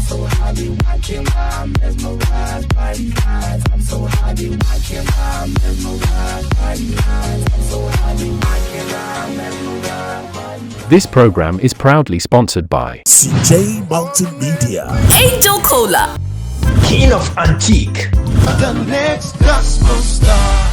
so happy watching her mesmerized by these eyes. I'm so happy watching her mesmerized by these eyes. I'm so happy watching her mesmerized by these eyes. This program is proudly sponsored by CJ Multimedia. Angel Cola. King of Antique. The next gospel star.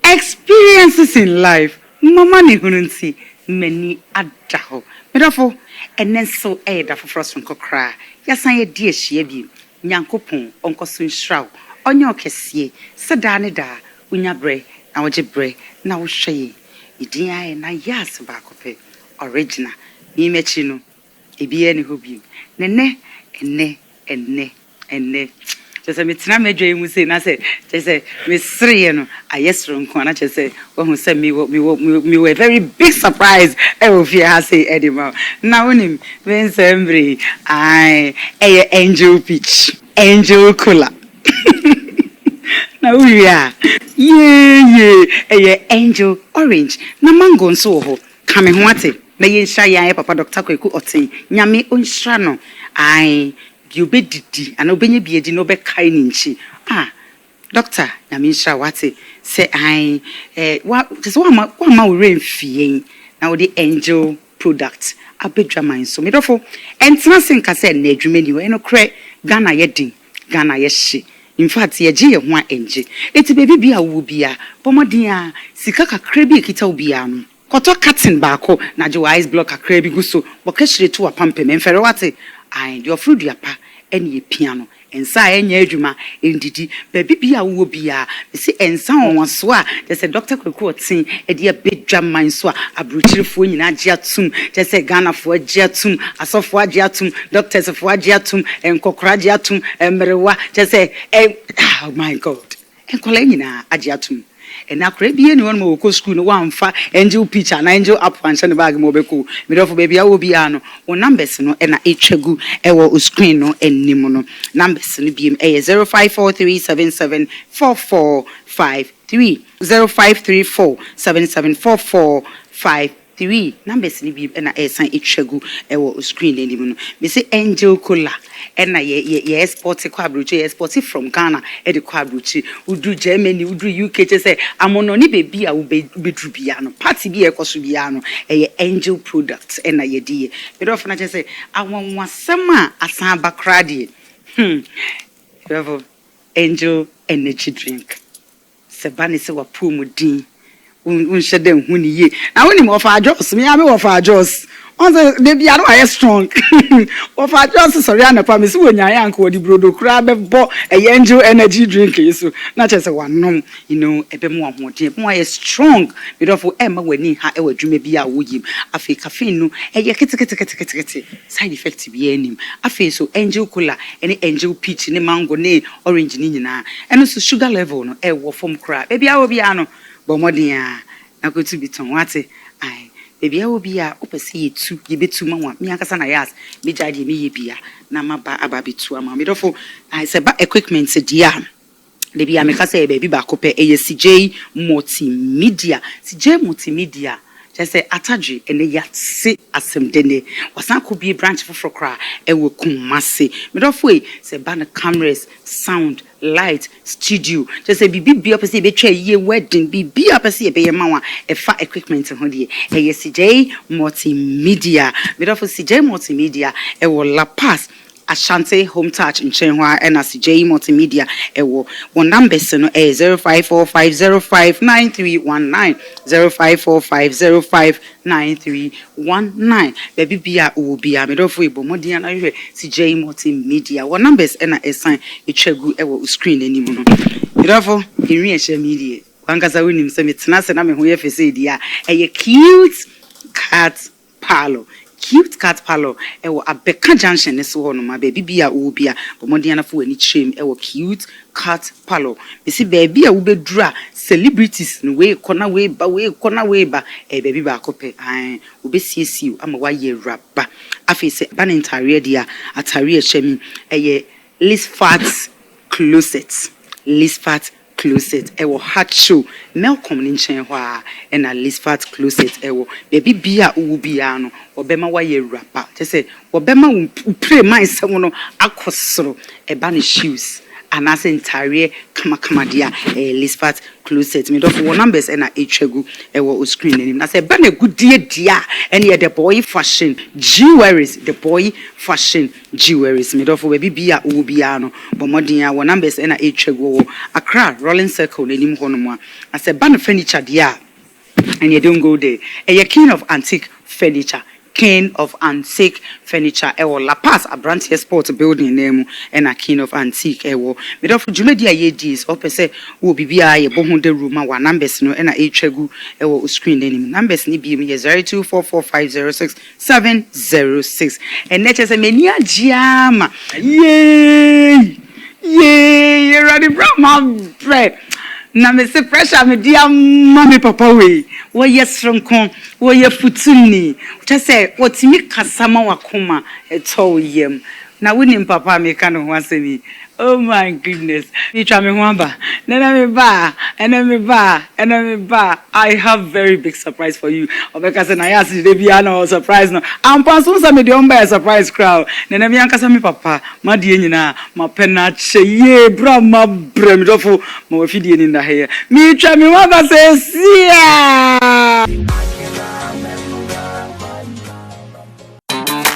Experiences in life. Mama ni hununsi many adaho. Medafo enen so da for frost from kokra. Yasan ye die hie bi. Nyankopon onko so nshraw. Onye okesie. Seda ne da unya bre na woje bre na wo hwe. Idin aye na Nayas ba kope. Original. Mi mechi no. Ebi ene ho bi. Nene enne. Just me tina medwe mu say na say just me sre no ayesro nko na just say wo say me were very big surprise e wo fear ha say edima na wonim when sembre I angel peach angel cola na we are angel orange na mango nso ho kame ho ate na yensha ya papa Dr. Kwaku Otin nyame onhra no you be didi and obenye biedi no be kai ninchi doctor na me nshra wate say what just what ma we remfie na we the angel product abedwaman so me dofo entina senka say na adwuma ni we no kre Ghana yedin Ghana yehye in fact ye je ye ho enje eti baby bia wo bia pomodin a sika kakra bi ekita obia no koto cutting baako na je wise block kakra bi guso bokashire to apampe me mfere wate the fruit yapa any piano and say enya adwuma endidi baby bia wo bia me se ensa won so a there say Dr. Kwaku Otin e de abedwaman so a abrochirefo nyina age atum there say Ghana fo age atum asofo age atum doctors fo age atum enkokora age atum emrewa there say oh my god enkola nyina age atum and akra bi eni won mo ko school no wan fa angel picture na angel app and shane bag mo be ko me do for baby awo bi ano won numbers no e na etwagu e wo screen no enim no numbers no bi 0543774453 0534774453 numbers ni bi na esan etwagu e wo screen enim no me say angel cola na ye export kwa abrochi export from Ghana e de kwa abrochi udu Germany udu UK che say amono ni bebi a wo bedru bia no party bi e koso bia no e angel product na ye die be do fana che say awonwasem a asan bakra die angel energy drink se bani se wa pu mu din unhye den hu ni ye na woni mo fa ajos me ya me wo fa ajos on the bia no are strong wo fa ajos sorry na pa me se wonya ya nko di brodo kura be bo angel energy drink so na che se wanom ebe mo ahoden mo are strong me do for ma wani ha e wadwuma bia wo yim afi caffeine no kete side effect bia anim afi so angel cola any angel peach ni mango ni orange ni nyina eno so sugar level no e wo form kura e bia wo bia no bomodia na go to biton wate baby awo bia opese yetu ye betu ma wa mi akasa na Nayas me jade me ye bia na maba ababetu ama me dofo se ba equipment dia de bia me kasa e baby ba kope e CJ multimedia just say atadwe ene yatse asemdene wasan ko bi branch for kra e we kumase me dofo se ba na cameras sound light studio just say bibi bia pese be twa ye wedding bibi apese be ye mawa e fa equipment ho de e CJ multimedia me dofo CJ multimedia e wo La Paz Ashanti Home Touch in Chenhua and CJ Multimedia ewo one numbers no 0545059319 0545059319 baby bia wo bia me do fo ibo modian na hwe CJ Multimedia one numbers na esan etwagu ewo screen anim no me do fo enwi ehye media wankasa wonim se metena se na me ho ye fese dia cute cat parlor ewo abeka junction so ho no ma baby bia wo bia bomodiana fo ani chem ewo cute cat parlor me see baby a wo bedura celebrities no we kona we ba baby ba kope wo be siesiu ama wa ye raba afi se ba ntare dia atare chemi list fat closet ewo hacho Malcolm ni nchen ho a na Lisfat closet ewo baby bia uwu bia no obema wa ye rapper say obema pray mind se no akosoro eba ne shoes anase ntare kama dia Lisfat closet me do for numbers na etwegu ewo o screen anim na say be na gudie dia ene the boy fashion jewelries the boy fashion jewelries me do for baby bia uwu bia no bomodin a wo numbers na etwegu wo Accra rolling circle anim ho no mo I say ban furniture dia and you don't go there a king of antique furniture ewo La Paz Abrantes Sport building name and a king of antique ewo me do for Jumedia ye dis or say wo bibia ye bohu de room wa numbers no na etwegu ewo screen name numbers ni bi me 0244506706 and net say meni agiama ye ready bro my bread na me se pressure me dia mama papa we wo yes franko wo ye futuni to say otimi kasama wakoma eto yem na woni papa me ka no ho asemi oh my goodness me twa me ho aba na me ba I have very big surprise for you obeka say Nayas dey bia no surprise no ampa so say me dey on by surprise crowd na me ankasa me papa ma die nyina ma pena che ye bra ma brem dofo ma wa fidie ni na here me twa me ho aba say sia.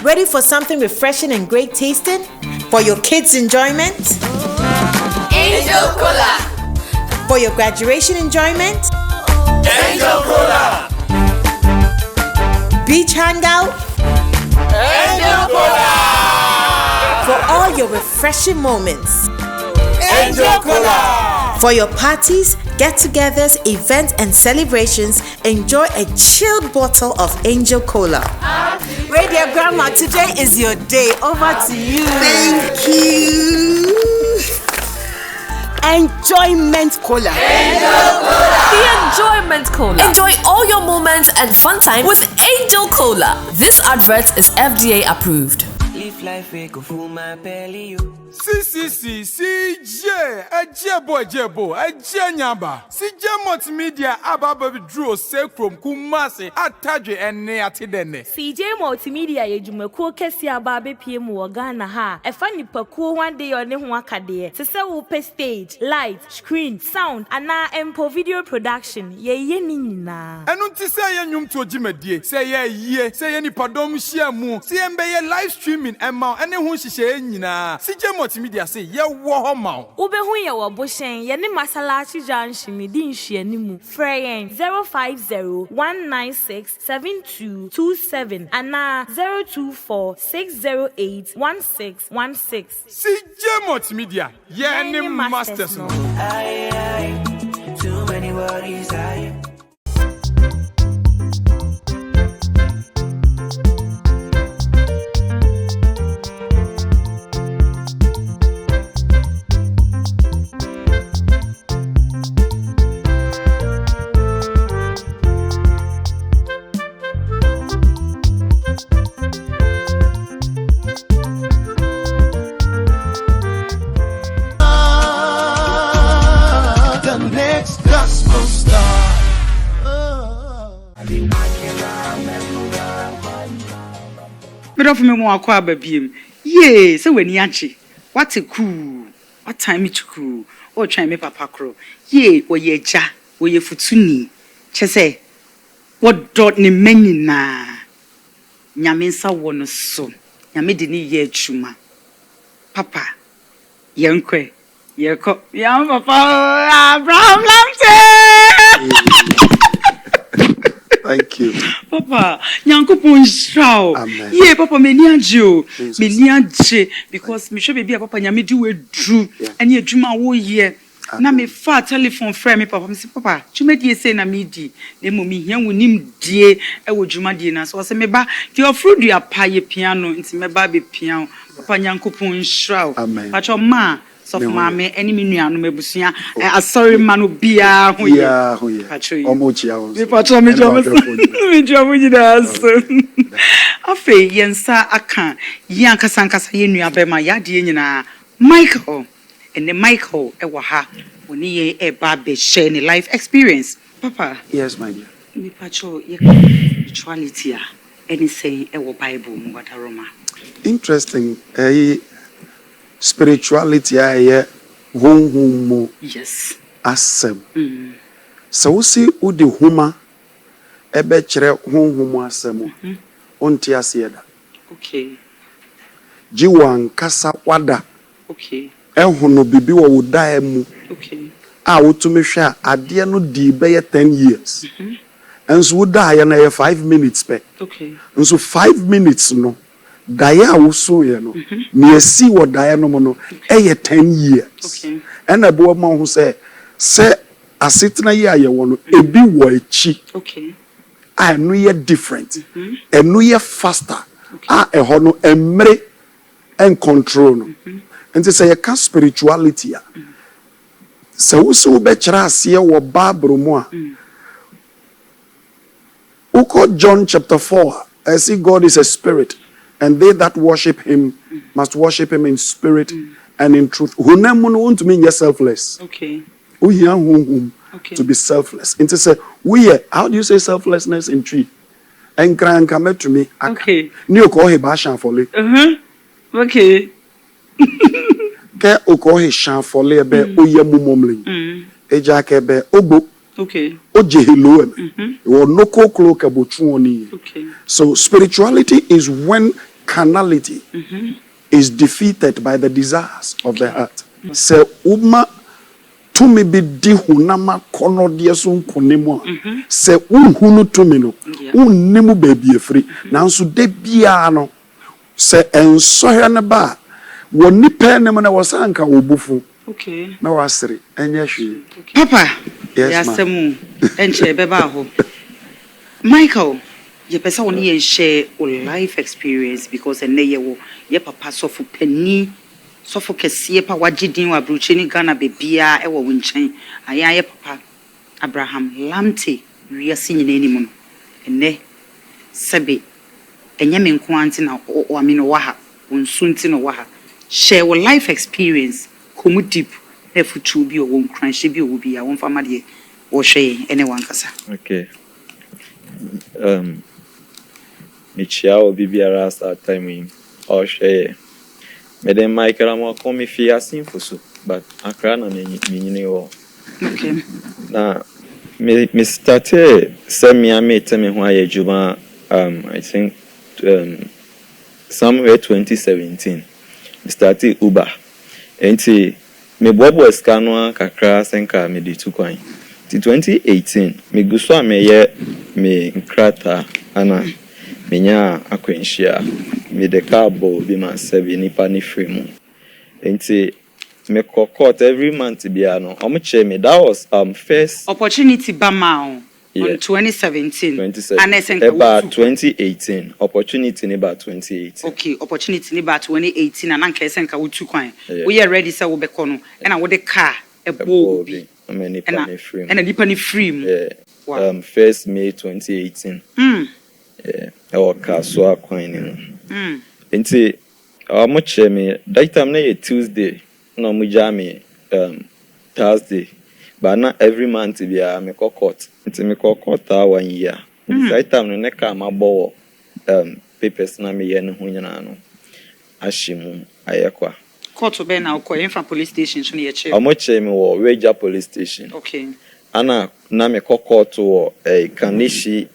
Ready for something refreshing and great tasting? For your kids' enjoyment? Angel Cola! For your graduation enjoyment? Angel Cola! Beach hangout? Angel Cola! For all your refreshing moments? Angel Cola! For your parties, get-togethers, events, and celebrations, enjoy a chilled bottle of Angel Cola. Radio Grandma, today is your day. Over to you. Thank you. Enjoyment Cola. Angel Cola! The Enjoyment Cola. Enjoy all your moments and fun time with Angel Cola. This advert is FDA approved. Live life we go full my belly. Ejebo, Ejenyaba. CJ Multimedia ababa draw say from Kumasi atadwe ene atidene. CJ Multimedia yejumekuo kesi ababe PM wo Ghana ha. Efa nipakuo one day one ho akade. Sese wo pe stage, light, screen, sound, ana empo video production. Ye ni nyina. Enu nti say ye nwum to gimedie. Say ye say ye nipadom hia mu. Say embe ye live streaming ema ene ho hihye nyina. CJ Multimedia say ye wo ho ma. Ubehu ye wo boshen ye ne Masalachi Junction di nhyianimu. Freyen 050-196-7227 ana 024-608-1616. CJ Multimedia ye ni masters no. Too many worries Of me more akwa babiem. Ye, so when yachi. What a cool. What time it cool. Or try me papa crow. Ye, or ye ja, or ye futuni. Chese. What dot ni meni na. Nyaminsa wono so. Nyamidini ye chuma. Papa. Yankwe. Yako. Yam papa. Abraham Lamte. Thank you. Papa, Nyankopon shraw. Amen. Yeah, Papa, meni aje because me sure baby Papa nyame di we dru and ye dwuma wo ye. Na me fa telephone frame me Papa, me say Papa, dwuma die say na me di. Na mo me hia wonim die e wo dwuma die na so say me ba the ofru dua pa ye piano nti me ba be piano. Papa Nyankopon shraw. Amen. Pacho ma so mama eni me nuanu mebusua asori manu bia ho ye. Omochi awon. Me pacho me jomo. Me jomo nyinaso. Afi yensa aka yan kasa ye nua be ma ya de nyina Michael ene Michael e wo ha When ye a baby share any life experience. Papa. Yes, my dear. Me pacho spirituality anything ewo Bible mu wataroma. Interesting. Spirituality yes. Asem. So we see udi huma ebe chere humu asemu. Onti asieda. Okay. Jiwan kasa wada. Okay. Ehono bibi wa udae mu. Okay. Utumesha adie no di beye 10 years. And so udae na 5 minutes pe. Okay. And so 5 minutes no. Daya wuso ye no. Ni esi wo daya no mo no 10 years. Okay. And abo ma hu say asetena ye aye wo no ebi wo echi. Okay. I know ye different. And know ye faster. Eho no emre and control no. And say you can spirituality. So we so be kira ase wo Bible mu a. Uko John chapter 4. I see God is a spirit, and they that worship him must worship him in spirit and in truth. Hunemu no want to mean selfless. Okay. We to be selfless. And to say how do you say selflessness in tree? And cry come to me. Okay. Ni ko he ba shan fole. Okay. Ke oko he shan fole be oye mumomlin. Eja ke be ogbo. Okay. Oje hello em. You no ko klo ke botu oni. Okay. So spirituality is when carnality is defeated by the desires of the heart. So uma to me be di hunama kono de so nkonemu a se unhunu to me no unnimu baby free nanso de bia no se ensohwe ne ba woni pe ne mo na wasanka obufu. Okay. Na wasere enya hwe. Papa. Yes, yasemu enche beba ho. Michael, ye pesa woni ye share o life experience because ene ye wo ye papa so fu pani so fu kese pa wagidin wa bruche ni Ghana bebia e wo nchen aya ye papa Abraham Lamte wiase nyina ni mu no ene sebe enye me nko anti na o amino wa ha unsunti no wa ha share o life experience komu deep efutu bi o won kranhye bi o bi ya won fama de wo hwe anyone kasa. Okay. Michia obi biara start time in or share. Me dem Michael am come fi asin foso but akra na me nyine wo. Okay. Na me started semi me tell me ho aye juma I think somewhere 2017. Me started Uber. Enti me bobo scanner kakra senka me di tukwan. Ti 2018 me guso me ye me nkrata ana menya akwenhia me de cabo bi ma sebi nipa ni free mu. Enti me court every month bia no omoche me that was first opportunity bamao on 2017 and about 2018 opportunity ni about 2018. Okay, opportunity ni about 2018 and anka esenka wutu kwan we are ready say wo be kono and wo de car ebo bi and nipa ni free mu. Wow. First May 2018 our car so akwan ni mu enti omoche me that time na Tuesday no mu jam Thursday but not every month bia me court nti me court 1 year that time no ne ka ma bo papers na me ye ne ho nyina no ashimu ayekwa court be na ko in police station so ne ye che omoche me wo Weja police station. Okay. Ana na me court wo kanishi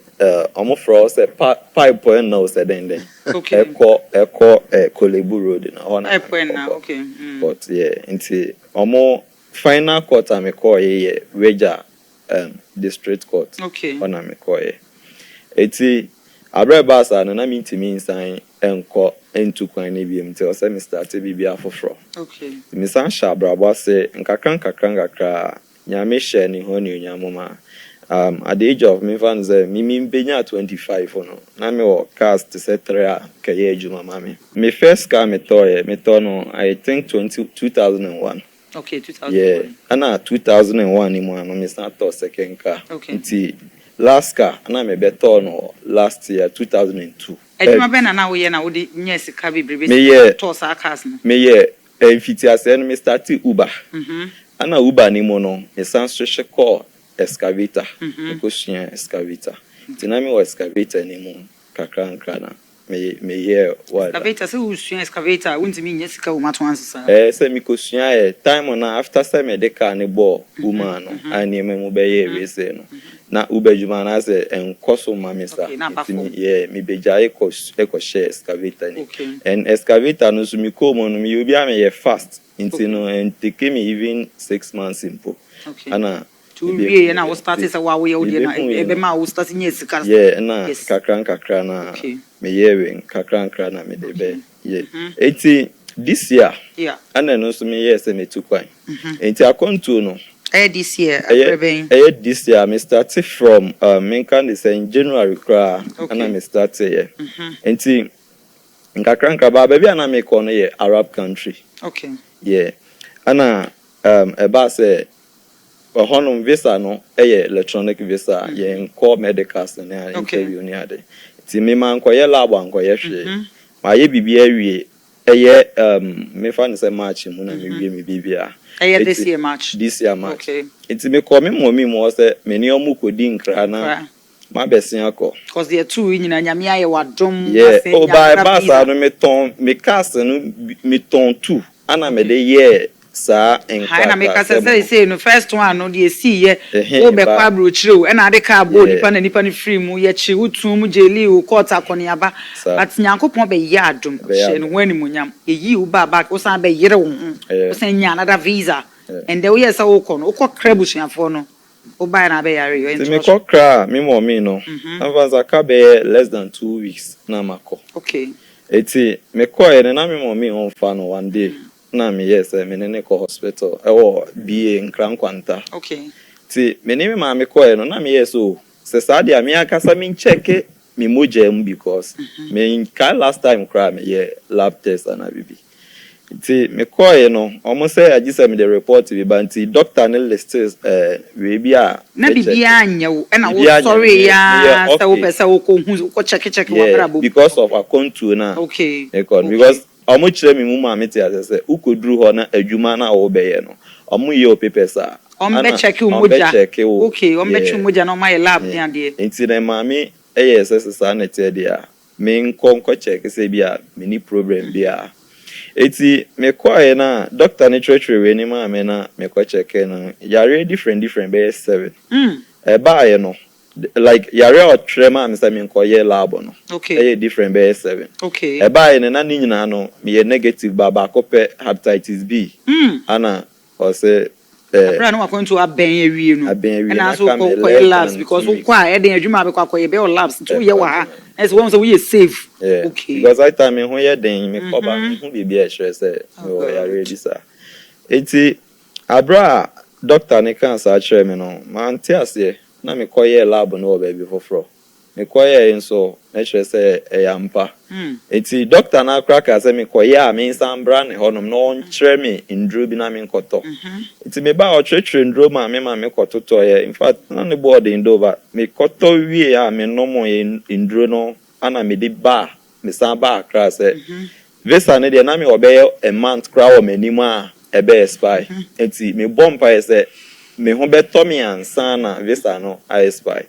omofro say pipe na o say den. Okay. Eko Kolebu road na ona na okay. But yeah nti omo final court am call ye Weja district court. Okay. Ona me call ye eti abreba sa na me ntimi nsan enko entu kwan ne biem te o say me start bibia afofro. Okay. Me san sha abraba say nkakra nyame share ni ho ni onyamoma at the age of me fan say me benya 25 no na me wo cast say 3 ka ye adwuma mama me first car me to no I think 2001. Okay, 2001. Yeah, ana 2001 ni mo no me start to second car. Okay. Nti last car na me beto no last year 2002. Eduma be na wo ye na wo di nyesi ka bebrebe to sa cars no. Me ye mfiti ase no me start Uber. ana uba ni mo no me san so hye call excavator me ko sua excavator tinami wa excavator ni mo kakra na me here what excavator se usua excavator untimi nya sika wo mato ansesa se mi ko sua time na after se me de car ne ball woman no ani me mo be ye we se no na ubejuma na se enkoso mamisa mi bejaye ko share excavator ni and excavator no so mi ko mo no mi obi am ye fast into no and take me even 6 months impo ana to we na we start say wa we odi na ebe ma we start nya sika na kakra na me ye kakra na me de be ye eti this year ana no so me ye se me tukwan enti akonto no this year this year me started from me can say in January cra and me started here enti nkakranka ba baby ana me ko no ye Arab country ana eba say honum visa no electronic visa ye nko medical na interview ni ade ti me man ko ye lab an ko ye hwe ma ye bibia wie me fan say match mu na me wie me bibia this year match it's me call me mommy mo say me ni omu kodi nkra na ma besia ko because there two nyina nyame aye wadom ba sa no me cast no me ton two ana me de ye sa enka na me kasa say no first one no dey see ye wo be kwa bro chire na de ka bo nipa ni free mu ye chi utu mu jeli o court akoni aba but nyankopon be ye adom she no wani munyam eyi u ba o san be yire wo o san nya another visa and the way say wo ko no ko krabusuafo no o ba na be yare yo me ko kra me mo me no avanza ka be less than 2 weeks na mako eti me ko ye na me mo me on fa no one day na me yes me ne ko hospital BA nkran kwanta ti me ne me ma me ko no na me yes o se sadia me akasa me check me mojem because me last time cry me lab test and bibi ti me ko no almost say agisa me the report bi banti doctor ne list we bia na bibia anya wo na wo sorry ya sa wo pesa wo ko hu ko check wo brabo because of a contour na because omo chire mi mu ma meti asese ukoduru ho na adwuma na wo beye no omo ye o papers a ombe check umoja ombe check umoja no my lab dia de enti na ma mi asese sa na tie dia me nko check se bia me ni problem bia eti me kwae na doctor ni treachery we ni ma me na me ko check no yare different be 7 ba ye no like yare o trema me say me nko ye lab no different be 7 e ba ye na ni nyina no me ye negative ba ko pe hepatitis B ana o say abra no akon to aben awie no na so ko labs because wo kwa e den adwuma be kwa ye be o labs to ye wa ha as one so we safe because I time me ho ye den me ko ba me ho bibia sure say we yare di sa enti abra doctor ni cancer chere me no man ti ase na me koye lab no baby foforo me koye nso na chere say yampa enti doctor na kraka say me koye a me sambra ne honom no on chere me ndro bi na me nkoto enti me ba o chere ndro ma me kototo ye in fact na ne board ndo ba me koto wie a me no mo ye ndro no ana me di ba me samba akra say visa ne de na me obey a month kra o manimu a ebe spy enti me bompa say me ho beto me ansa na visa no I spy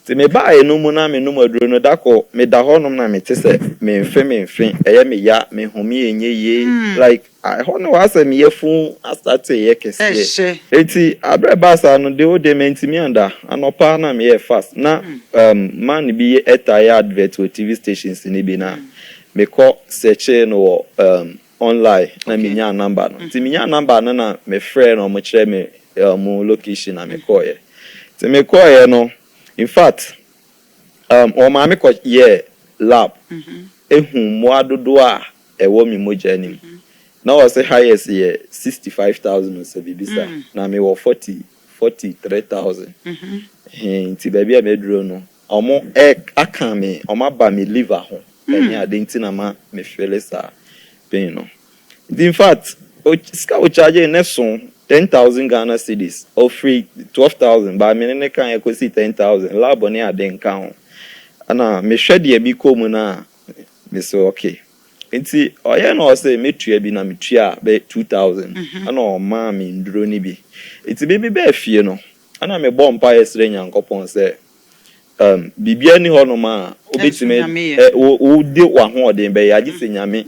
ti me ba enu mu na me no maduro no dako me da honom na me tese me mfe eye me ya me ho me enye ye like I hono was me yefu start ye kese eti abreba no de o de mentimi anda anopa na me ye fast na man bi etaya advert o TV stations ni bi na me ko search no online na me nya number no ti me nya number na me friend no mo kire me mo location na me call ye ti me call ye no in fact o ma me ko ye lab ehun mo adodo a ewo mi moja nim na o say highest ye 65,000 so bibisa na me wo 43,000 ti baby a me duro no omo aka me omo ba me liver ho eni adenti na ma me feel sa pain no in fact o ska o charge ne so 10,000 Ghana cedis or free 12,000 but me ne kan e 10,000 lab on e aden kan ana me hwede e bi ko mu na me so okay Nti oye no say metua bi na metua be 2000 ana o ma me nduro ni bi. Nti baby be afie no ana me bɔ mpa yesre nyankopɔn sɛ bibia ni hɔ no ma obetime wo de wa ho ɔden be ya gise nyame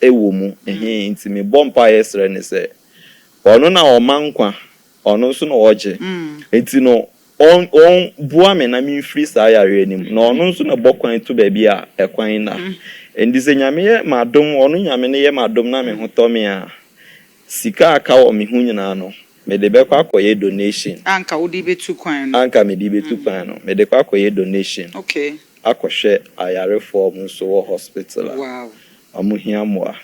ewo mu nti me bɔ mpa yesre ne sɛ ɔno na ɔma nkwa ɔno nso na ɔgye nti no on bua me na me free sa yare anim na ɔno nso na bɔ kwan to baabi a ɛkwan na endi se nyame ye madom ɔno nyame ne ye madom na me ho tɔ me a sika aka wɔ me hu nyina no me de be kwa akoye donation anka wo di betu kwan no anka me di betu kwan no me de kwa akoye donation okay akohwe ayare form nso wɔ hospital wow amu hia moa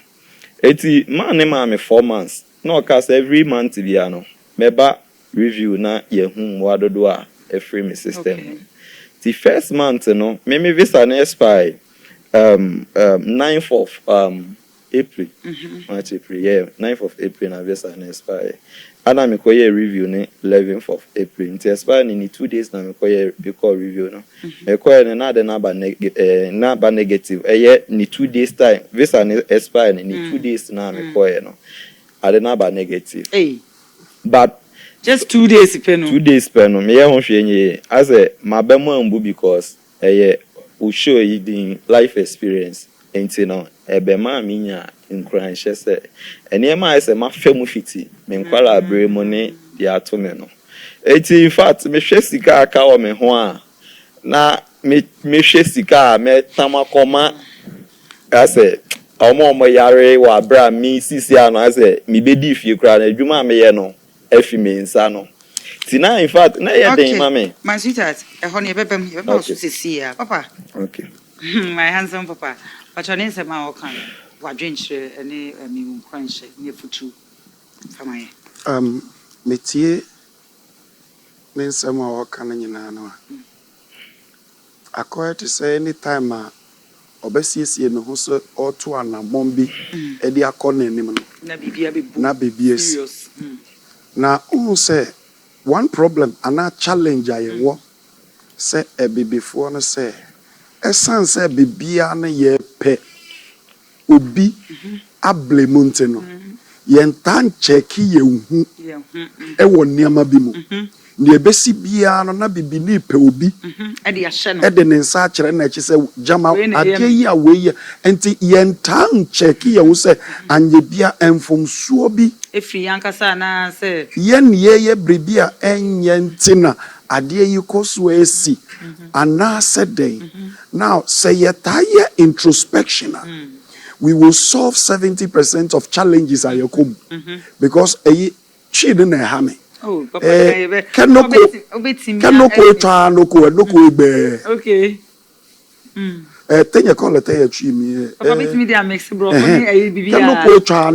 eti man ne ma me 4 months na okas every month bia no meba review na ye hu wadodo a every me system the first month no me visa na expire 9th of April March April 9th of April na visa na expire ana me koye review ni 11th of April nti expire ni 2 days na me koye because review no me koye na de na ba negative ni 2 days time visa ni expire ni 2 days na me koye no ade na ba negative but just 2 days peno 2 days peno me ye ho hwenye as a mabemu ambu because we show you the life experience enti no ebema minya nkran hye se enema ese ma femu fiti me nkwala abre mo ne ya to me no enti in fact me hwe sika aka o me ho a na me hwe sika me tamakoma ase omo yare wa bra mi sisi ano ase me bedi fie kra na adwuma me ye no afi me nsa no tina in fact na ye den ma me my sweetheart ehon ye bebem ye no so sisi ya papa okay my handsome papa but your name say ma o kan wa dwenche ene mi kwanhye ne futu famaye metie ne nsɛm a wɔka no nyinaa no akɔyɛ te sɛ anytime a ɔbɛsiesie ne ho sɛ ɔto anammɔn bi ɛde akɔ n'anim no na bibia si na wohu sɛ one problem anaa challenge a yɛwɔ sɛ ɛbibifoɔ no sɛ ɛsan sɛ bibia no yɛpɛ obi ablemu nti no yɛnta nkyɛke yɛnhu ɛwɔ nneɛma bi mu ne ebesi bia no na bibi ni pɛ obi ɛde ne nsa akyerɛ na ɛkyi sɛ jama adeɛ yi a wei enti yɛnta nkyɛke yɛwo sɛ anyɛ bia ɛmfomsuo bi efiri yankasa na sɛ yɛne bribi a ɛnyɛ nti na adeɛ yi kɔ so esi anaasɛ dɛn now sɛ yɛtaa yɛ introspection we will solve 70% of challenges a yɛkɔ mu because ɛyi twi ne na ɛha me kanoko twa noko egbe okay tenye call te twi mi papa bitimi dia mix bro ni ayi bibia kanoko twa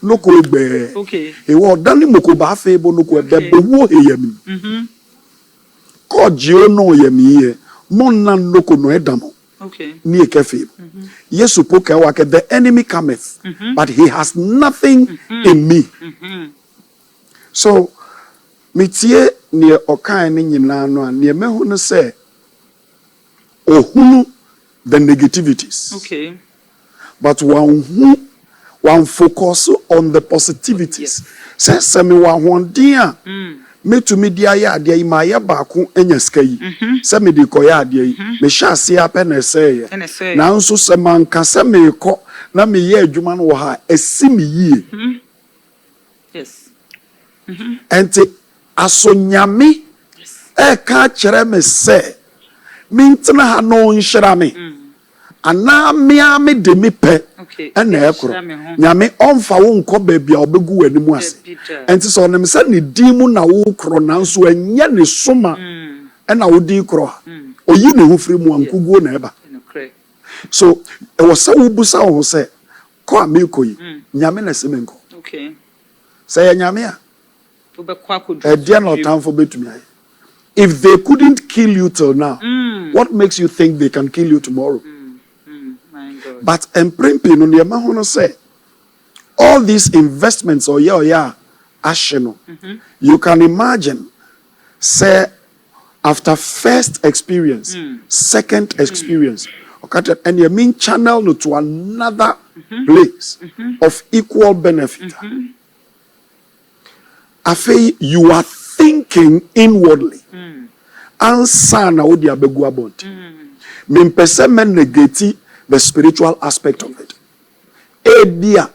noko egbe okay e wo dani moko ba fe bo noko egbe be wo eyami ko jio no yami ye mon na noko no edamo okay ni ekefe yesu poka wa ke the enemy cometh but he has nothing in me so mitie ne okan ne nyina no a ne mehu no say ohunu the negativities okay but one focus on the positivities say me wa honden a metumi dia ya ade ma ya baako anya ska yi say me de koya ade yi me hya ase ape na say na nso se manka se me kɔ na me ye adwuma no wɔ ha esi me yie yes enti asonyame ka kyerɛ me sɛ mintena ha no nhyira me ana mea me de me pɛ ɛna ɛkoro nyame ɔmfa wo nkɔ baabi a ɔbɛgu w'ani mu ase enti sɛ ɔnem sɛ ne din mu na wo korɔ nanso ɛnyɛ ne soma ɛna wo din korɔ a oyi ne ho firi mu ankoguo na ɛba so ɛwɔ sɛ wobusa wo ho sɛ kɔ a meekɔ yi nyame na sɛ menkɔ sɛ yɛ nyame a ɛdeɛ na ɔtamfo bɛtumi ayɛ if they couldn't kill you till now what makes you think they can kill you tomorrow my God. But empremping on the mahono say all these investments or yeah asheno you can imagine say after first experience second experience Okay, and you mean channel no to another place of equal benefit. Afei, you are thinking inwardly. Answer na odi abegu abont. Mimpese men negate the spiritual aspect of it. Edia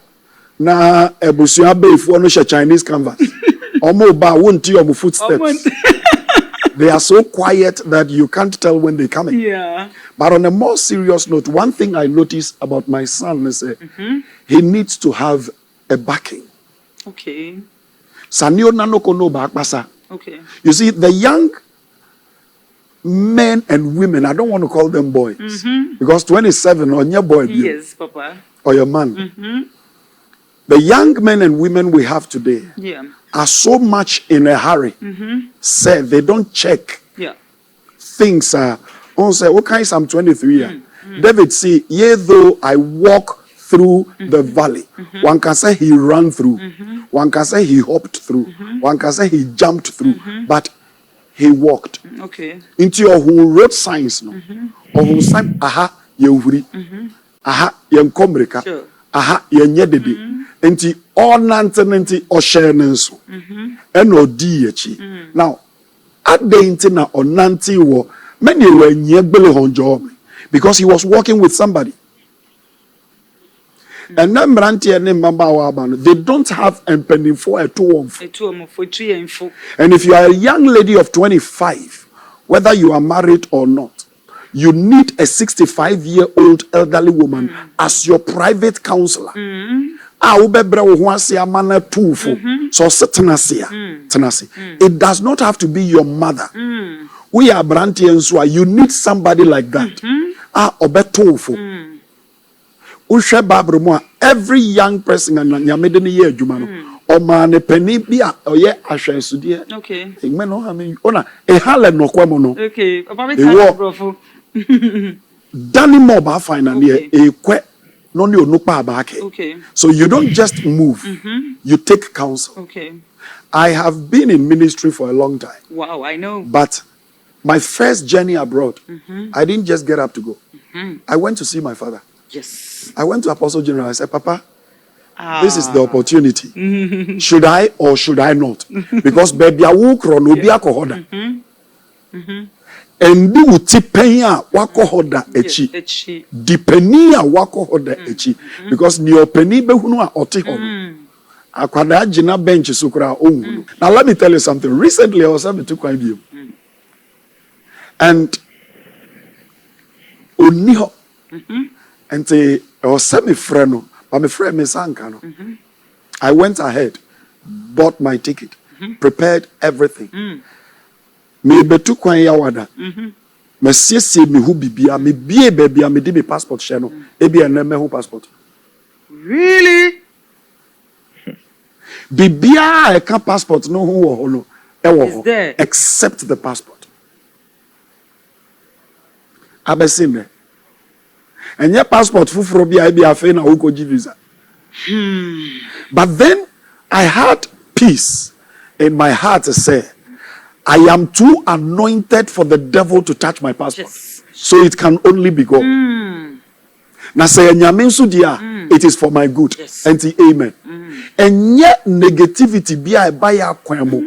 na ebusia beifo no she Chinese canvas. Omo ba won't omo footsteps. They are so quiet that you can't tell when they're coming. Yeah. But on a more serious note, one thing I notice about my son is he needs to have a backing. Okay. Okay. You see, the young men and women, I don't want to call them boys, because 27 on your boy. Yes, Papa. Or your man. The young men and women we have today are so much in a hurry. Say they don't check things. Say, okay, I'm 23. David say, yea, though I walk through the valley. One can say he ran through. One can say he hopped through. One can say he jumped through. But he walked. Okay. Into your who road signs. No? Or who sign, aha, yehuri. Aha, yenkomreka. Aha, yenyedede. Enti all nantenenti o share nenso. Eno di yechi. Now, at the intina or nanti wo, many were nyegbele honjo because he was working with somebody. And then they don't have a penny for a 2 And if you are a young lady of 25, whether you are married or not, you need a 65-year-old elderly woman as your private counselor. It does not have to be your mother. We are Brantians, you need somebody like that. Every young person and Yamedeni year Jumano or man a penny be a asha sudia. Okay. A halen no quamono. Okay. Danny Moba finally a que no back. Okay. So you don't just move, you take counsel. Okay. I have been in ministry for a long time. Wow, I know. But my first journey abroad, I didn't just get up to go. I went to see my father. Yes. I went to Apostle General. I said, Papa, this is the opportunity. Should I or should I not? Because baby, I will crown obi akohoda. And do tipenya wakohoda echi. Dipenia wakohoda echi. Because ni openi behunu a oti hono. Akwada jina bench sukura ohunu. Now let me tell you something. Recently I was having to quite you. And uniho. And say, or semi friend, but my friend Miss Ankano. I went ahead, bought my ticket, prepared everything. Me betu kwa yawada. Me siye me hu bibia, me biye baby, me di me passport channel. Ebi ene hu passport. Really? Bibia eka passport no hu wo no. Is there? Except the passport. Abesime. And your passport fufuro bi I be afe na ukoji visa. But then I had peace in my heart to say, I am too anointed for the devil to touch my passport. Yes. So it can only be God. Na say nyame nso dia, it is for my good. Yes. And amen. And yet negativity bi I buy akwan mo.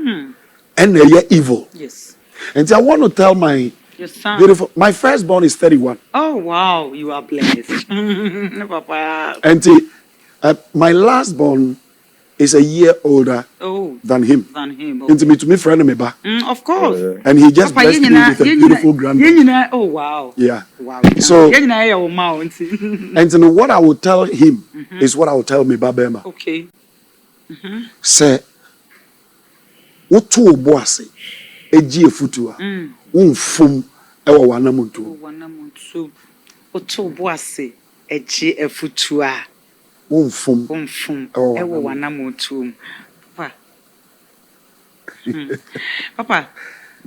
And evil. Yes. And I want to tell my beautiful, my firstborn is 31. Oh wow, you are blessed. Papa. And my lastborn is a year older than him. And to me friend me ba. Of course. And he just blessed me with a beautiful granddaughter. Oh wow. Yeah. Wow. So and what I will tell him is what I will tell me Babema. Okay. Say wotu oboase eji efutua unfum ewa wanamuntu wotu oboase eji efutua unfum ewa wanamuntu Papa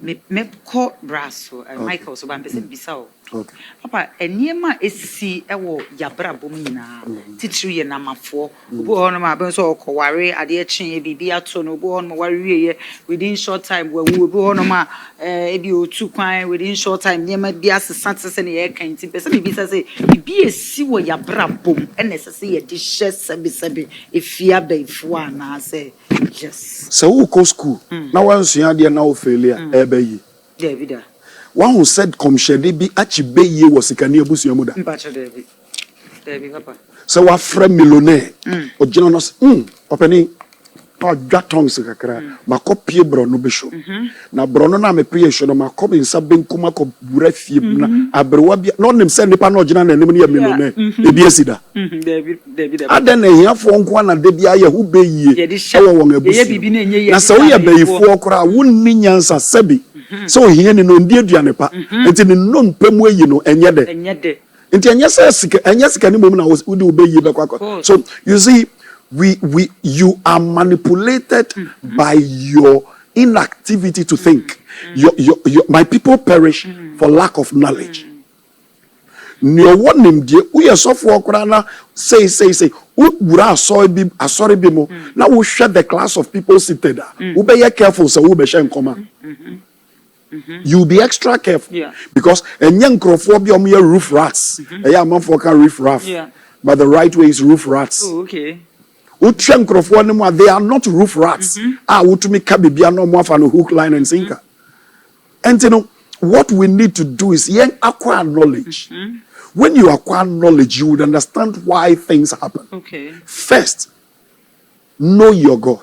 me call brasso Michael so ban pese bisa o. Okay. Papa eniema esi ewo yabra bom nyina. Titiri ye namafo. Obo hono ma ben so okoware ade echen e bibi ato no obo hono ware wiye within short time we obo hono ma ebi otu kwan within short time niema bi asesante se ne ye kan ti pese bibi say bibi esi wo yabra bom ene sese ye di hye sebi efia baifo ana say yes. So who go school? Now once you are now failure ebe David. One who said komshede bi achibe ye was ikani ebusu yamuda. Mpacho David papa. So wa friend millionaire ogina no openi odwa tongs kakra makopie bro no be show na bro no na me pie show no makop nsa benkuma ko bura fie na abrewa bia no nim se nipa no ogina na nim ne millionaire e bi asida David adan na hiafo nko na de bia ye hu be yie e wo won abusu na so ye bayifo okra wonni nyansa sabi so hie ni no ndi aduane pa enti ni no mpemu ayi no enye de enti enye sika ni mom na wo de obeyi be kwakwa. So you see you are manipulated by your inactivity to think. My people perish for lack of knowledge. No one him die we so for okra na say wura asori bi mo na we share the class of people seated. We be careful so we be share nkoma. You be extra careful because enye nkrofo bi omo roof rats. Eya amanfo ka roof raff. But the right way is roof rats. Oh, okay. They are not roof rats. Utumi kabibia no mo afa no hook, line and sinker. And you know what we need to do is acquire knowledge. When you acquire knowledge, you would understand why things happen. Okay. First, know your God.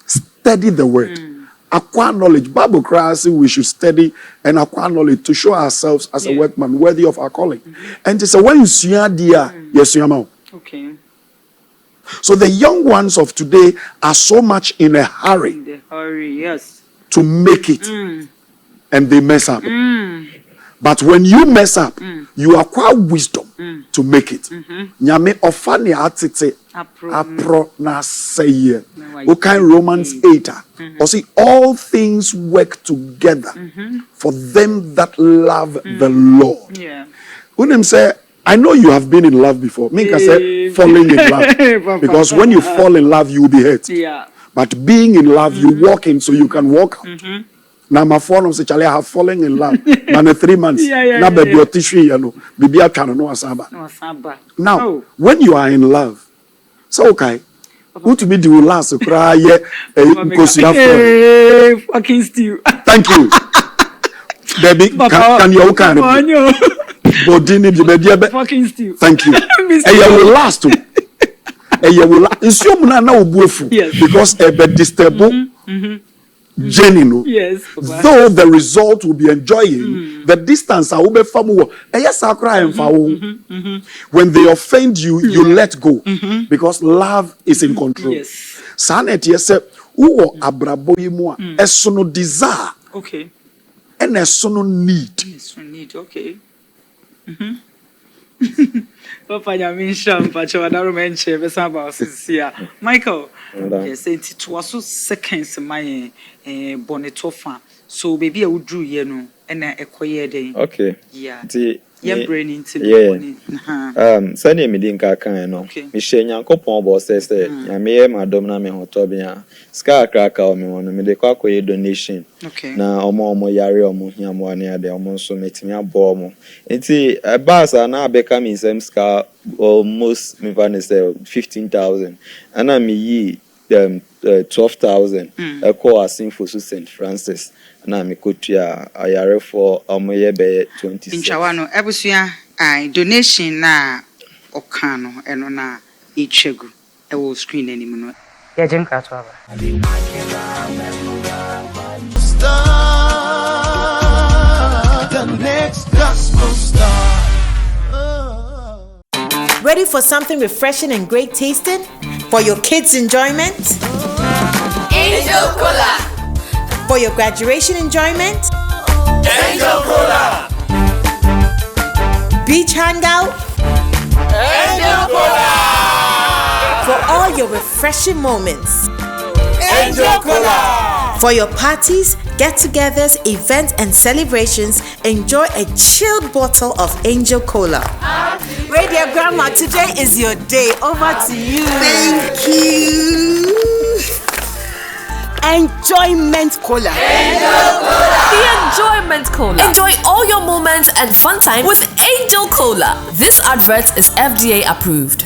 Study the word. Acquire knowledge. Bible cries we should study and acquire knowledge to show ourselves as a workman worthy of our calling. And so when you see yes, you okay. So the young ones of today are so much in a hurry. Yes. To make it. And they mess up. But when you mess up, you acquire wisdom to make it. Nyame ofani atite apro na say. Okay, Romans 8. Or see, all things work together for them that love the Lord. Yeah. When him say, I know you have been in love before. Minka said falling in love. Because when you fall in love, you will be hurt. Yeah. But being in love, you walk in so you can walk out. Now my phone say, Charlie, I have fallen in love. Man, 3 months. Now baby your tissue, you know, baby I can no asaba. Now, when you are in love, so okay. Who to be the last cry because you have fucking stew. Thank you. Baby, can you kind of fucking stew. Thank you. And you will last too. And you will last. It's your man now because a bit disturbable. Genuine. Yes. Though the result will be enjoying, the distance I will be from yes, I cry and when they offend you, you let go because love is in control. Yes. Sanet yes, who abraboyimua esono desire. Okay. And esono need. Esono need. Okay. Papa, I mean, Pacho, I don't mention about here. Michael, yes, it was so seconds my bonnetofa. So, baby, I would do, you know, and a quiet day. Okay. Yeah. Yeah, brain into Sunny Medinka can know. Michelle Yankopon boss says, I may my domina hotobia. Scar cracker or me on the quack donation. Okay. Now, Omo Yari or Muhiam one year, they almost make me a bomb. And see, a bus are now becoming some scar almost me say 15,000. And I'm ye 12,000. A call a sing for St. Francis. Na mi kutia ayare for amoyebe 26. Inchawano ebusua donation na okano eno na ichegu e wo screen anim no. Ya jenka to aba. The next gospel star. Ready for something refreshing and great tasting for your kids' enjoyment? Angel Cola. For your graduation enjoyment? Angel Cola. Beach hangout? Angel Cola. For all your refreshing moments? Angel Cola. For your parties, get-togethers, events, and celebrations, enjoy a chilled bottle of Angel Cola. Radio Grandma, today is your day. Over to you. Thank you. Enjoyment Cola. The Enjoyment Cola. Enjoy all your moments and fun time with Angel Cola. This advert is FDA approved.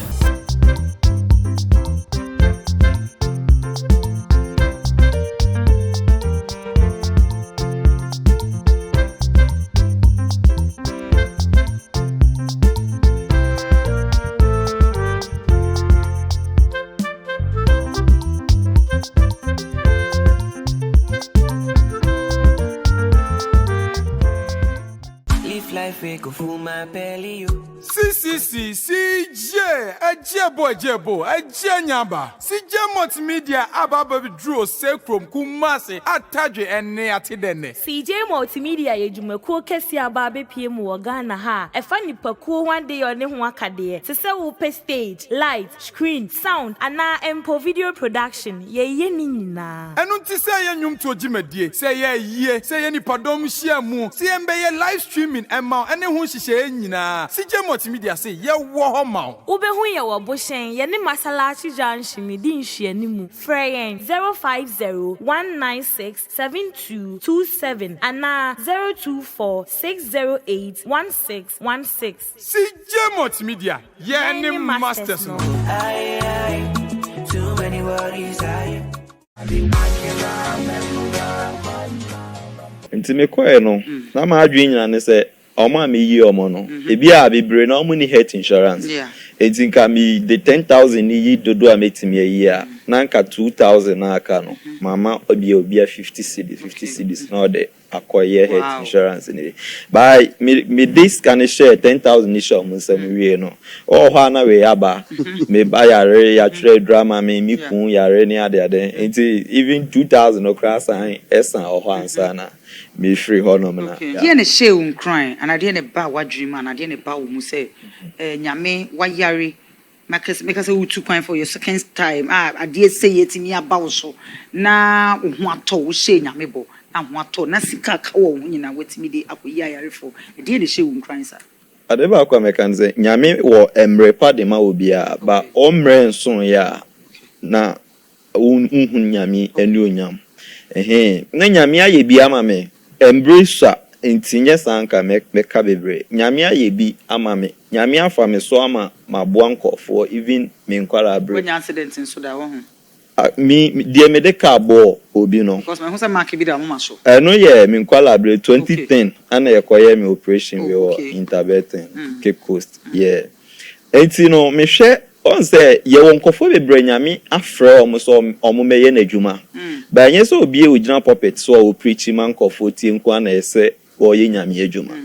Life we go fool my belly you. CJ, a jebo, a janyaba. CJ Multimedia ababa draw sake from Kumasi, Ataje and Neatidene. CJ Multimedia yejumekuo kesi ababe PM wa Ghana ha. Efani pakuo one day on wakade. Sese upe stage, light, screen, sound, ana empo video production. Ye nina. Enunti say ye nyum to jimedie. Say ye, say ye ni padom share mu. See ye live streaming emma ene hu hihye nyina. CJ Multimedia say ye wo ho ma. Ube hu ye wo boshen ye ne masalachi junction mi di nhye nimu. Freyen 050-196-7227 ana 024-608-1616. CJ Multimedia ye ne masters no. Too many worries Nti me kwae no na ma adwen nyina ne se Oma me yi omo no ebi a bebre na omo ni health insurance enti nka me the 10,000 ni yi dodo a metimi yi a na nka 2,000 na aka no mama obi a 50 cedis na de akoye health insurance ni by me this can share 10,000 ni show mo nsam wie no o ho na we aba me ba yare ya tire drama me kun yare ni ade enti even 2,000 okra san esan o ho ansa na me free honor na dia ne share un crying and dia ne ba wadwuma and dia ne ba wo mu say nyame wayare make say we two coin for your second time dia say yetimi aba wo so na wo ho ato wo share nyame bo na ho ato na sika ka wo nyina wetimi de akoyi ayare for dia ne share un crying sir adeba akwa mekanze nyame wo emre pa de ma obi a ba omre nson ya na unhun nyame eni onyam na nyame aye bi ama me embrace entinye sanka meka bebre nyame aye bi ama me nyame afa me so ama maboa nkofo even me nkwara abre when accident in so da wo me die me de ka bo obi no because me hu say mark bi da mo so no ye me nkwara abre 2010 ana yekoye me operation we were interbeting Cape Coast enti no me hwe on say ye won kofo bebre nyame afre omo so omo meye na dwuma ba nye so obi e ogina puppet so o preach man kofo tie nko na ese o ye nyame adwuma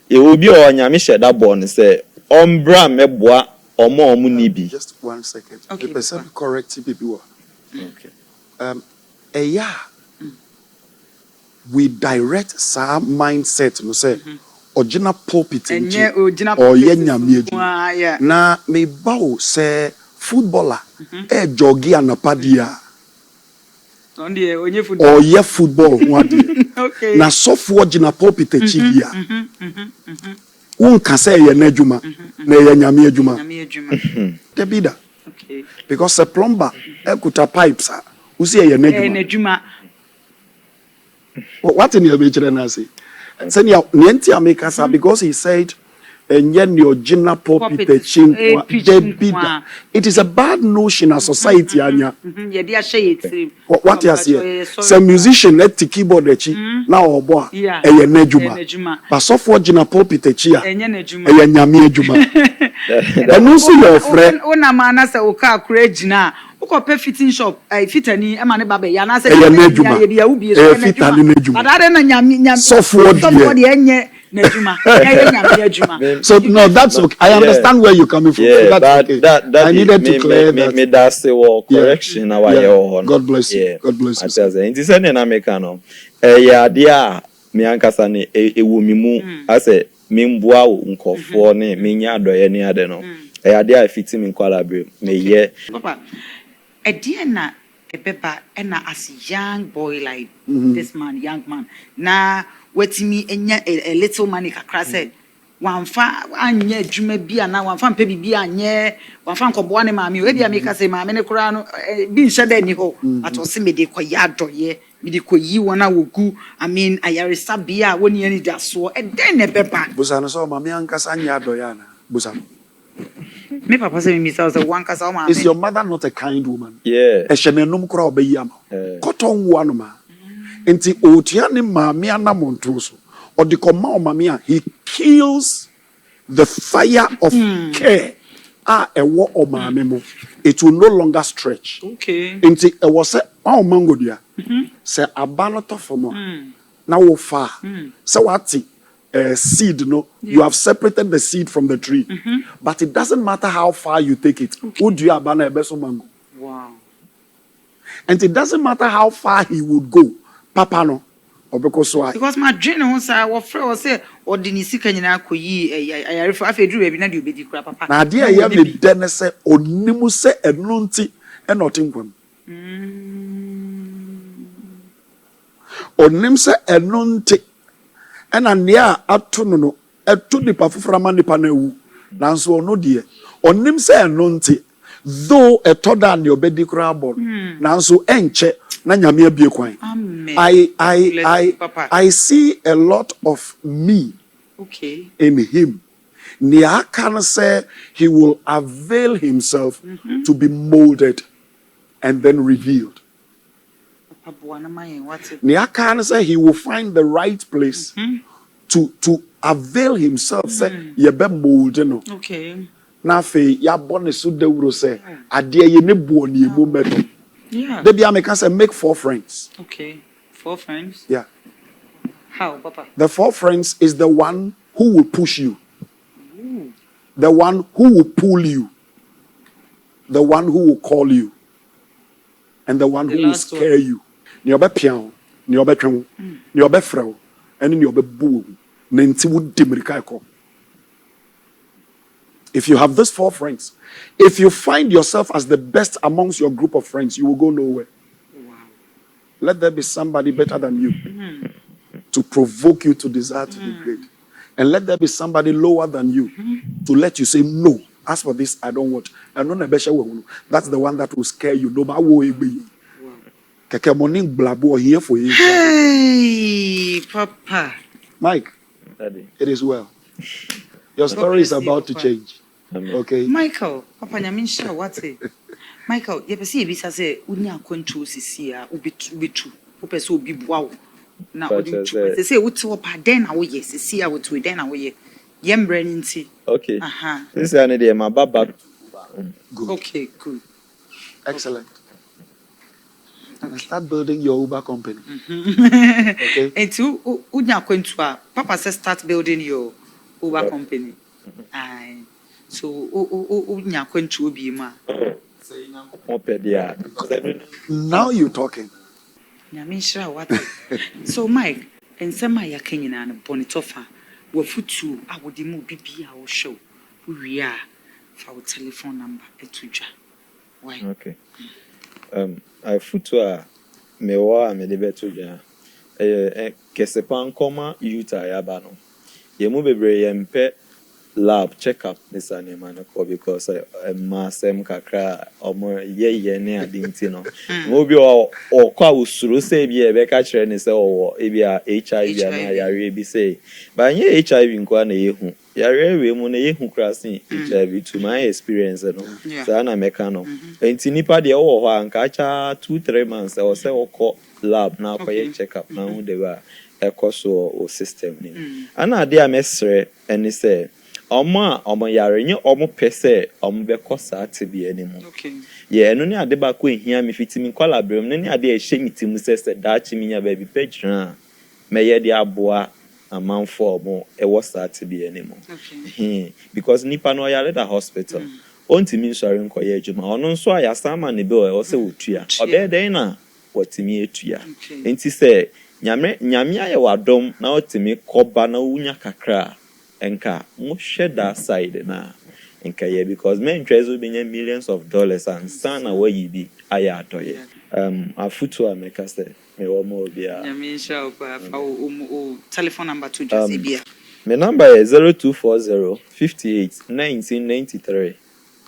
e obi o nyame sheda born say ombra meboa omo ni bi just 1 second the person correct people okay we direct some mindset no say original pulpit or ye nyame adwuma na me bawo say footballer jogi anapadia onde onye football or ye football one okay na soft original pulpit chibia unka say ye na adwuma na ye nyame adwuma debida okay because a plumber ekuta pipes who say ye na adwuma what in your picture na say send you nienti amekasa because he said and yen your original pulpit debida it is a bad notion as society anya what you say some musician let the keyboard echi na obo e ye na adwuma but so for original pulpit echi a e ye nyame adwuma enu so your friend una mana say o ka akura gina uko pe fitting shop fitani e ma ne baba ya na say ye na adwuma ye bia ubi e fitani na adwuma adare na nyame so for the enye na adwuma ye nyame adwuma so no that's okay I understand where you're coming from so that's okay that I needed to clear that me that say correction na why you God bless you God bless you it is na America no ya dia me ankasa ne ewo mi mu ase me mboa nkofo ne me nya adoye ne ade no ya dia fiti me kwala bre me ye papa edie na Pepper and as a young boy like this man, young man. Now, wait me a little money kakra said. One fan, anye jume bia na one fan pebi bia anye one fan ko boane maami we bia make say maami ne kura no bi nhede ni ho atosi me de koya adoye me de koyi wona wogu I mean ayaresa bia woni ani da so e den ne pepa busa no so maami ankasa anya adoye na busa me papa say me say one kasa o maami is your mother not a kind woman yeah e hyenenum kura obeyi ama koton wo anoma enti otia ne maami anamonto so or the command mamia, he kills the fire of care. A war or mamemo. It will no longer stretch. Okay. Inti it was a mango dia. Say a ballot for more. Now far. So what seed no? You have separated the seed from the tree. But it doesn't matter how far you take it. Would you abana a beso mango? Wow. And it doesn't matter how far he would go. Papa no. Because my dream was our friend was say or didn't see Kenya koyi I refer drew ebi na de obedi kura papa na de ya me den se onimu se enu nti e notin kwam onim se enu nti e na ne a ato no no eto nipa fofora ma nipa na ewu nanso ono de onim se enu nti though etoda ne obedi kura bon nanso enche na nyame abie kwan I see a lot of me in him. Nia can say he will avail himself to be molded and then revealed. Nia can say he will find the right place to avail himself. Say ye be molded no. Okay. Na fe ya bone so dewuro say ade ye ne bo ni emu medo. Yeah. Debi I say make 4 friends. Okay. 4 friends? Yeah. How, Papa? The 4 friends is the one who will push you. The one who will pull you. The one who will call you. And the one who will scare you. Ni obe pian, ni obe twen, ni obe frɛ, and ni obe bu. Na nti wo demirika ekɔ. If you have these 4 friends, if you find yourself as the best amongst your group of friends, you will go nowhere. Wow. Let there be somebody better than you to provoke you to desire to be great. And let there be somebody lower than you to let you say, no, as for this, I don't want. And that's the one that will scare you. No matter what here for you. Hey, Papa. Mike, Daddy. it is well. Your story is about to change. Okay. Michael, Papa Nyaminsha, what's it? Michael, you see, if say, unya control sisia, ubitu, upeso ubi wow. Now, they say, what's up, then I will yes, see, I would do then I will yem branding tea. Okay. This is an idea, my baba. Good. Okay, good. Excellent. And start building your Uber company. Okay. And to unya control, Papa says, start building your Uber company. Aye. So unya control be ma. Now you're talking. Nyaminsha what? So Mike, and some my yakenya na bonitofa. We futu I would mu bibi a show. We are for our telephone number etuja. Why? Okay. I futu me wa me de betuja. Kesepan koma yuta yaba no. Ye mu bebre ye mpe lab check-up this animal because masem kakra omo ye ne adinti no mo bi o kwa usuru say bi e be ka kire ne say o e bi a HIV na yare bi say ba nye HIV nko na yehu yare we mu na yehu krasin HIV to my experience no so na meka no enti nipa de o ho anka cha 2-3 months o say o ko lab na akwa check-up na hu de ba ekoso o system ni ana de amesre eni say omo yare nye omo pese omo be kosa atibi enimu okay ye eno ni ade ba ko ehia me fitimi kwala brem ne ade ehye mitimu se da chi minya ba bi pejran me ye de aboa amanfo omo e wo sa atibi enimu okay because nipa no yare da hospital ontimi nsori nko ye adwuma ono nso ayasama ne be o se wotua obe den na watimi etua enti se nyame aye wadom na otimi koba na unya kakra enka mo share that side na enka ye because men treasure be millions of dollars and sana where you be aya atoye afutu ameka say me wo mo bia. Nyame sha pa telephone number to just bia. My number is 0240 58 1993.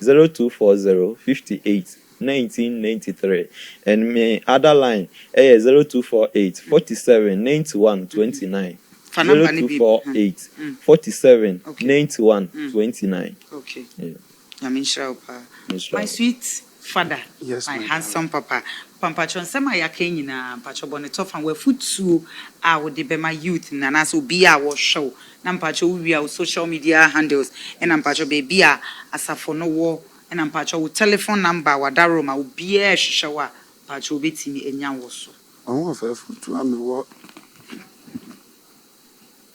0240 58 1993. And my other line is 0248 47 91 29. 0248 47 91 29. Okay. Yeah. My sweet father, yes, my handsome papa. Pampachon sama ya kenyina pacho boneto fan we futu a wo de be my youth na na so bia wo show na mpacho we our social media handles and mpacho be bia asafo no wo and mpacho wo telephone number wadaro ma wo bia hwehwe wa pacho betimi enya wo so on fa futu am wo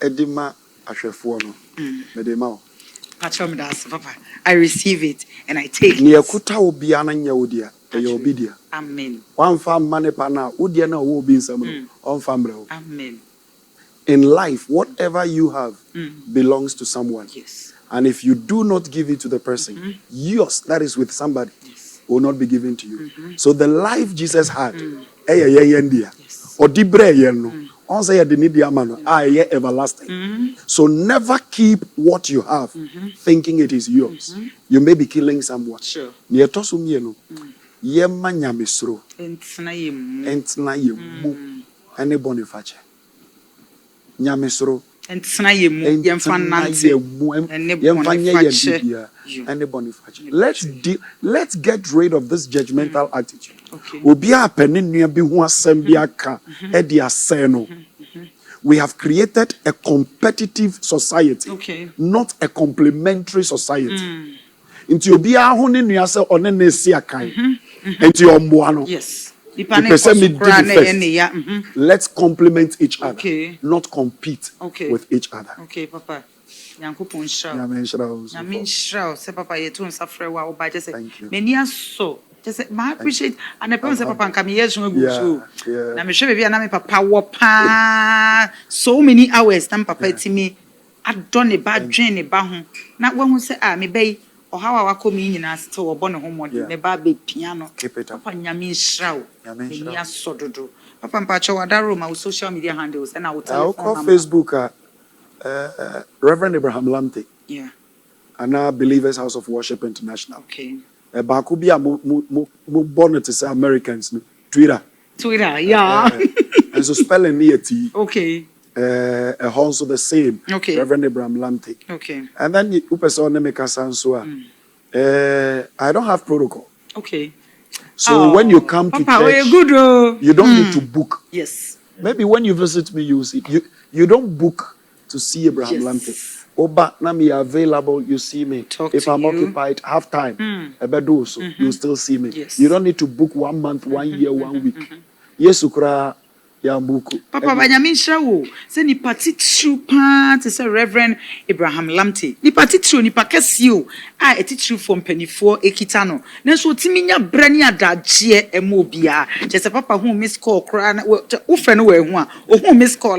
edima ahwefo no me de ma pacho me das papa I receive it and I take it ne yakuta wo bia na nya wo dia your obedia. Amen. One fam money pana, udia na wo be some on family. Amen. In life, whatever you have belongs to someone. Yes. And if you do not give it to the person, yours that is with somebody will not be given to you. So the life Jesus had, or dibre yeno, on say the need mano, everlasting. So never keep what you have thinking it is yours. You may be killing someone. Sure. Yema nyamesro entna yemu ene boniface nyamesro entna yemu yemfa nante ene boniface ene boniface let's get rid of this judgmental attitude obi a penenua bi ho asem bi aka e de asem no. We have created a competitive society, not a complementary society. Into obi a ho ne nua se one na si akan into your mboano. Yes. Let's complement each other, not compete with each other. Okay, Papa. Yankopon sha. Yamin sha. Se Papa yetu nsafre wa oba je se. Many so. Just I appreciate and I promise Papa nka me yesu egu so. Na me hwe bia na me Papa wo pa so many hours na Papa etimi adone ba dwen ne ba ho. Na wo hu se me bai how our communion as to a bonnet home, the baby piano, Papa Yamin Shroud, Yamin Sododo, Papa Pacho, Adarum, our social media handles, and I will tell Facebook, Reverend Abraham Lamte, and now Believers House of Worship International. Okay. Bakubia bonnet is Americans, Twitter, yeah. And so spelling near T. Okay. Also the same. Okay. Reverend Abraham Lamte. Okay. And then I don't have protocol. Okay. So when you come to church, you don't need to book. Yes. Maybe when you visit me, you see you don't book to see Abraham Lamte. Oba nami available, you see me. If I'm occupied, have time. You still see me. Yes. You don't need to book 1 month, 1 year, 1 week. Yes, ukra. Papa Banyamin Shawo, say ni party true part, say Reverend Abraham Lamte. Ni party true, ni pakesio. A true from penny 4 ekitano. Nenso timinya brani adagye emobia. Just Papa who miss call cry. Who friend we who miss call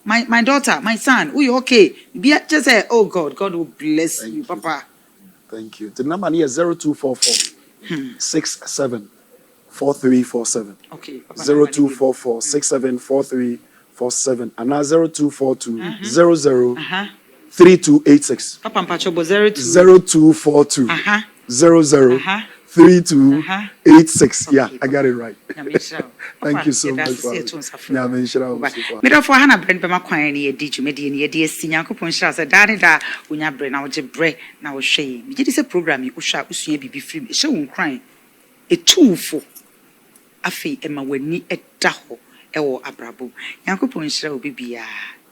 my daughter, my son. We okay? Be just say, oh God will bless you, Papa. Thank you. The number here is 0244 67 4347. Okay. 0244 67 4347. And now 0242 00 3286. Papa Mpachobo 0242 00 3286. Yeah, I got it right. Thank you so much. Middle for Hannah Brent Bema Quine, did you median ye dear senior coupon shots a daddy da when you bring out your bread now shame. It is a program you shall be free, showing crying. A tool for Afi Emma when ni a daho, ewo abrabo. Yankupon shall be bia.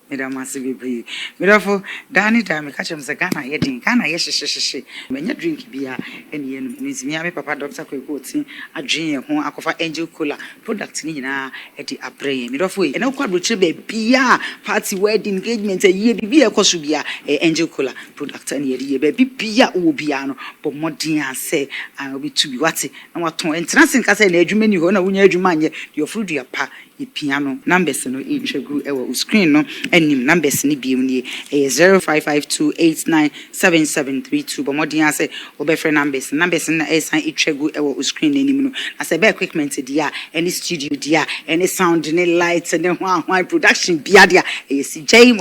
Madam Massive, therefore, Danny Dame catch him the Ghana heading, Ghana, yes, when you drink beer, and you miss me, Papa Doctor Quilty, a dream, who I offer Angel Cola, product Nina, at the Abre, midway, and no quadruple beer, party wedding engagement, a year be a cosubia, a Angel Cola, product and ye baby beer, piano, but more dear say, I will be to be what's it, and what to entrance in Casa and Edgeman, you honor when you man, your fruit, your pa, piano numbers no intwegu ewo screen no enim numbers ni bi ni 0552897732 bomodin ase obefre numbers na esan itwegu ewo screen enim no ase be equipment dia any studio dia any sound any lights and one production bia dia CJ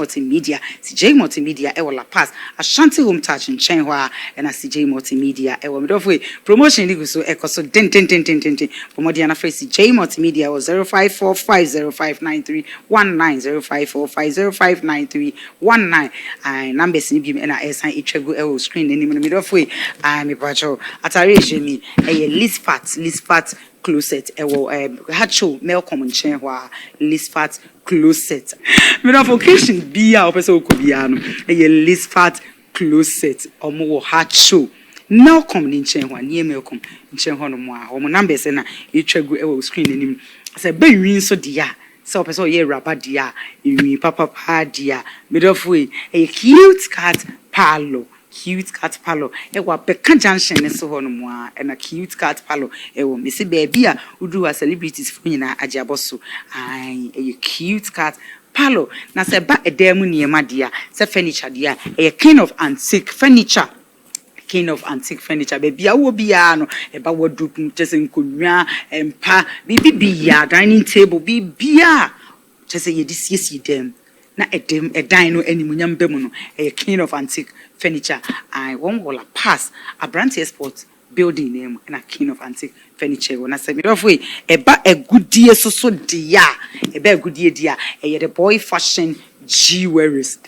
multimedia ewo La Paz Ashanti home touch nchen ho a na CJ multimedia ewo midofwe promotion ligu so ekoso den bomodin na face CJ multimedia was 0545059319 0545059319 and numbers ni bi na esan itwegu ewo screen enim no midofwe me pacho atare ejemi list part closet ewo hacho melcom nchen ho a list part closet me na vocation bia opese okobia no list part closet omo wo hacho melcom nchen ho nie melcom nchen ho no mo a omo numbers na itwegu ewo screen enim say be wi so dia so opese ye rubber dia wi papa dia me do fu cute cat parlor ewa beka junction ne so hono mo a na cute cat parlor ewo me se baby a udu a celebrities fu nyina agiaboso cute cat parlor na se ba edemu niema dia se furniture dia kind of antique furniture baby a wo bia no e ba wardrobe just nkonwa empa bibia dining table bibia just ye disiesie dem na edan no animunyam bemu no kind of antique furniture I won will pass a brand export building name and a kind of antique furniture when I say me of way a good dear so dear a good dear the boy fashion jewelries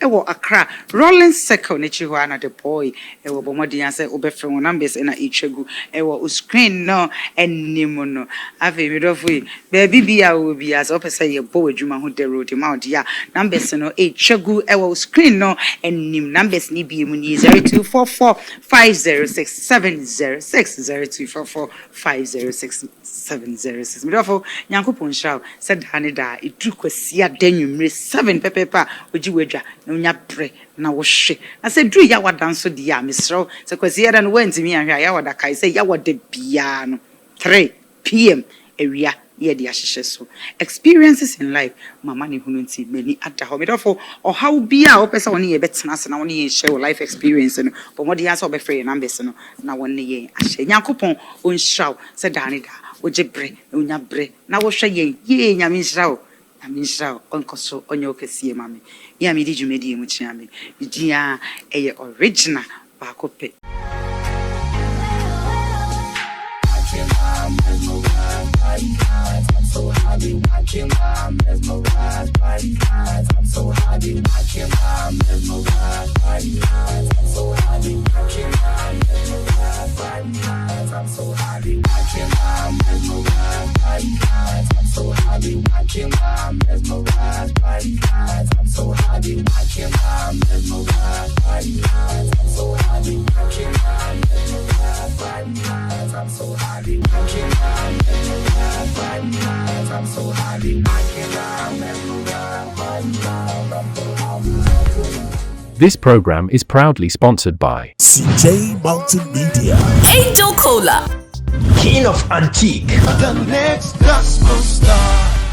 e wo Accra rolling circle ne chi ho ana the boy e wo bomodi yan say obefre won numbers na itwegu e wo screen no enim no ave me do fu baby bia wo bia so pese ye bo adwuma ho the road ma dia numbers no itwegu e wo screen no enim numbers ni bi mu ni 0244506706 0244506706 me do fu nyankopon shaw said hanida itu kwasia denwumre 7 pepepa ojiwedwa na onya pre na wo hwe na se dru ya wadanso dia mesro se kwasi ya no wantimi ahwa ya wada kai se ya wada bia no 3 pm area ye dia hyehyɛ so experiences in life mama ne hunu nti mani ada ho medofo o how bia wo pesa woni ye betena se na woni ye share life experience no but modi ya so be free numbers no na woni ye ahye nyankopon on shaw se dane da ojebre onya bre na wo hwe ye nyame shaw Amisha onkoso onyo kesie mami ya mi di jumedi mu chiame dia eye original ba kope I'm so happy watching my mesmerized body eyes. I'm so happy watching my mesmerized body eyes. I'm so happy watching my mesmerized body eyes. I'm so happy watching my mesmerized body eyes. I'm so happy watching my mesmerized body eyes. I'm so happy watching my mesmerized body eyes. I'm so happy watching my mesmerized body eyes. I'm so happy watching my mesmerized body eyes. I'm so happy I can This program is proudly sponsored by CJ Multimedia, Angel Cola, King of Antique, the next gospel star.